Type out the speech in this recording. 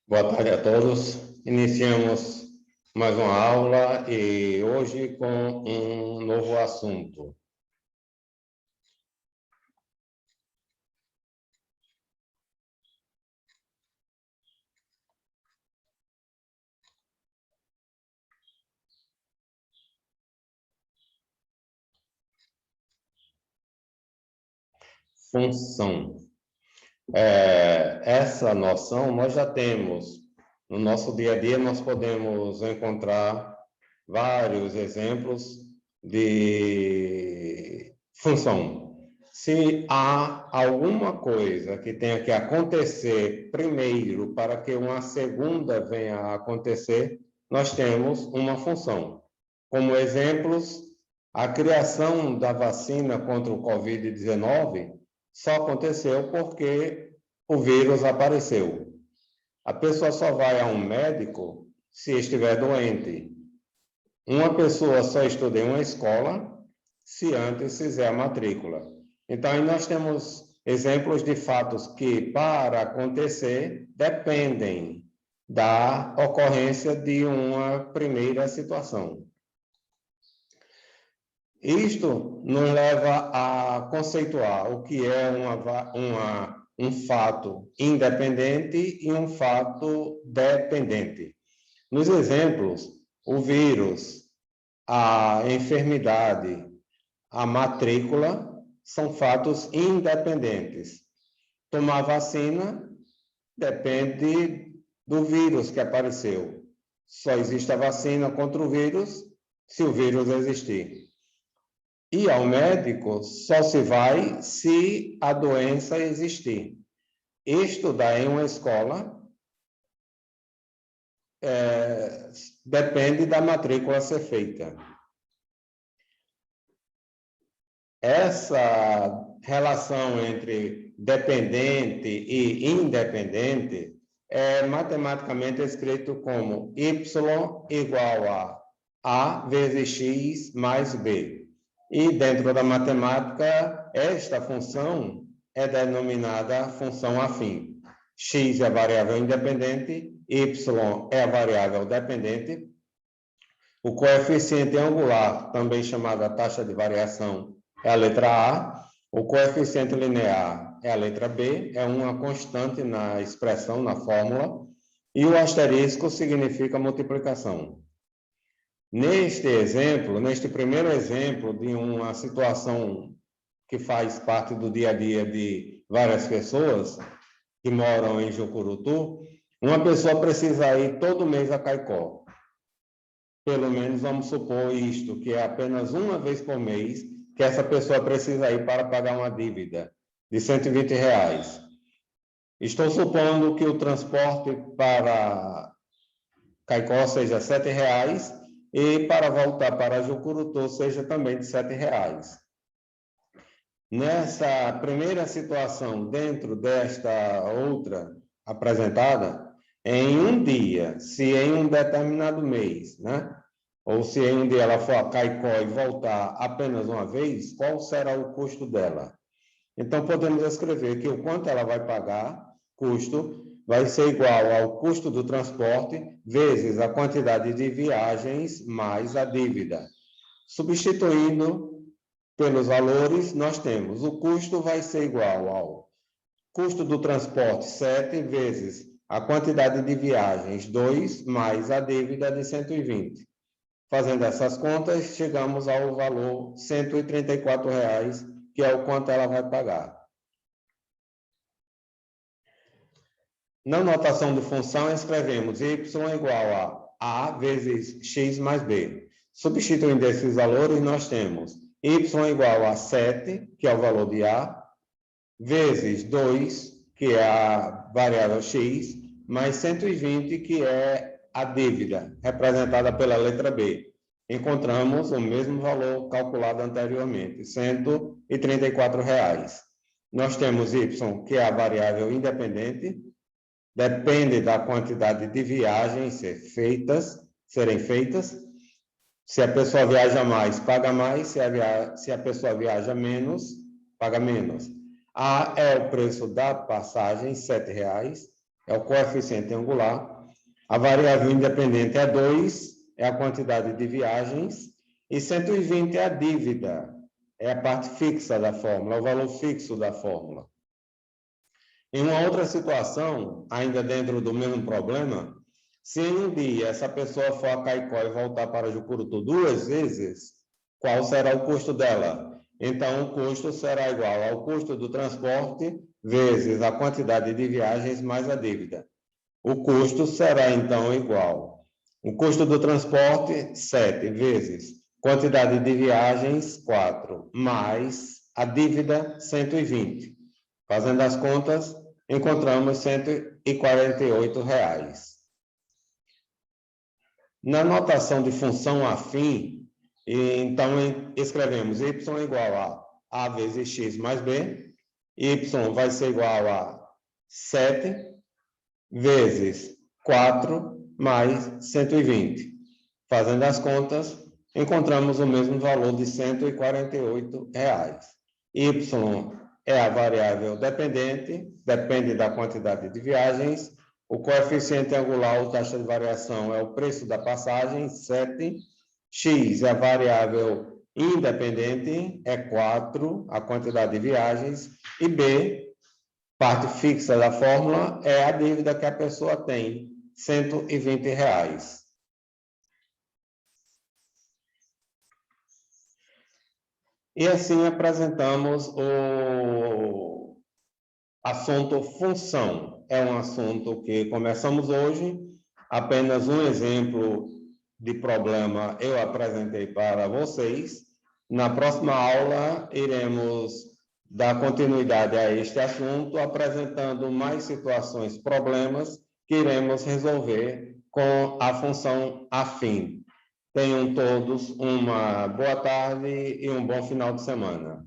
Boa tarde a todos. Iniciamos mais uma aula e hoje com um novo assunto. Função. Essa noção nós já temos. No nosso dia a dia, nós podemos encontrar vários exemplos de função. Se há alguma coisa que tenha que acontecer primeiro para que uma segunda venha a acontecer, nós temos uma função. Como exemplos, a criação da vacina contra o Covid-19 só aconteceu porque o vírus apareceu. A pessoa só vai a um médico se estiver doente. Uma pessoa só estuda em uma escola se antes fizer a matrícula. Então, aí nós temos exemplos de fatos que, para acontecer, dependem da ocorrência de uma primeira situação. Isto nos leva a conceituar o que é um fato independente e um fato dependente. Nos exemplos, o vírus, a enfermidade, a matrícula são fatos independentes. Tomar vacina depende do vírus que apareceu. Só existe a vacina contra o vírus se o vírus existir. E ao médico só se vai se a doença existir. Estudar em uma escola depende da matrícula ser feita. Essa relação entre dependente e independente é matematicamente escrito como y igual a vezes x mais b. E dentro da matemática, esta função é denominada função afim. X é a variável independente, y é a variável dependente. O coeficiente angular, também chamada taxa de variação, é a letra A. O coeficiente linear é a letra B, é uma constante na expressão, na fórmula. E o asterisco significa multiplicação. Neste exemplo, neste primeiro exemplo de uma situação que faz parte do dia a dia de várias pessoas que moram em Jucurutu, uma pessoa precisa ir todo mês a Caicó. Pelo menos vamos supor isto, que é apenas uma vez por mês que essa pessoa precisa ir para pagar uma dívida de R$120. Estou supondo que o transporte para Caicó seja R$7 e para voltar para Jucurutu seja também de R$7. Nessa primeira situação, dentro desta outra apresentada, em um dia, se em um determinado mês, né? Ou se em um dia ela for a Caicó e voltar apenas uma vez, qual será o custo dela? Então, podemos escrever que o quanto ela vai pagar, custo, vai ser igual ao custo do transporte vezes a quantidade de viagens mais a dívida. Substituindo pelos valores, nós temos o custo vai ser igual ao custo do transporte, 7, vezes a quantidade de viagens, 2, mais a dívida de 120. Fazendo essas contas, chegamos ao valor R$ 134, que é o quanto ela vai pagar. Na notação de função, escrevemos y igual a vezes x mais b. Substituindo esses valores, nós temos y igual a 7, que é o valor de a, vezes 2, que é a variável x, mais 120, que é a dívida, representada pela letra B. Encontramos o mesmo valor calculado anteriormente, R$ 134. Nós temos y, que é a variável independente, depende da quantidade de viagens serem feitas. Se a pessoa viaja mais, paga mais. Se a pessoa viaja menos, paga menos. A é o preço da passagem, R$ 7. é o coeficiente angular. A variável independente é 2, é a quantidade de viagens. E 120 é a dívida, é a parte fixa da fórmula, é o valor fixo da fórmula. Em uma outra situação, ainda dentro do mesmo problema, se em um dia essa pessoa for a Caicó e voltar para Jucurutu 2 vezes, qual será o custo dela? Então, o custo será igual ao custo do transporte vezes a quantidade de viagens mais a dívida. O custo será, então, igual. O custo do transporte, 7 vezes quantidade de viagens, 4, mais a dívida, 120. Fazendo as contas, encontramos R$ 148. Na notação de função afim, então escrevemos y igual a vezes x mais b, y vai ser igual a 7 vezes 4 mais 120. Fazendo as contas, encontramos o mesmo valor de R$ 148. Y é a variável dependente, depende da quantidade de viagens. O coeficiente angular ou taxa de variação é o preço da passagem, 7. X é a variável independente, é 4, a quantidade de viagens. E B, parte fixa da fórmula, é a dívida que a pessoa tem, R$ 120. E assim apresentamos o assunto função. É um assunto que começamos hoje, apenas um exemplo de problema eu apresentei para vocês. Na próxima aula, iremos dar continuidade a este assunto, apresentando mais situações, problemas que iremos resolver com a função afim. Tenham todos uma boa tarde e um bom final de semana.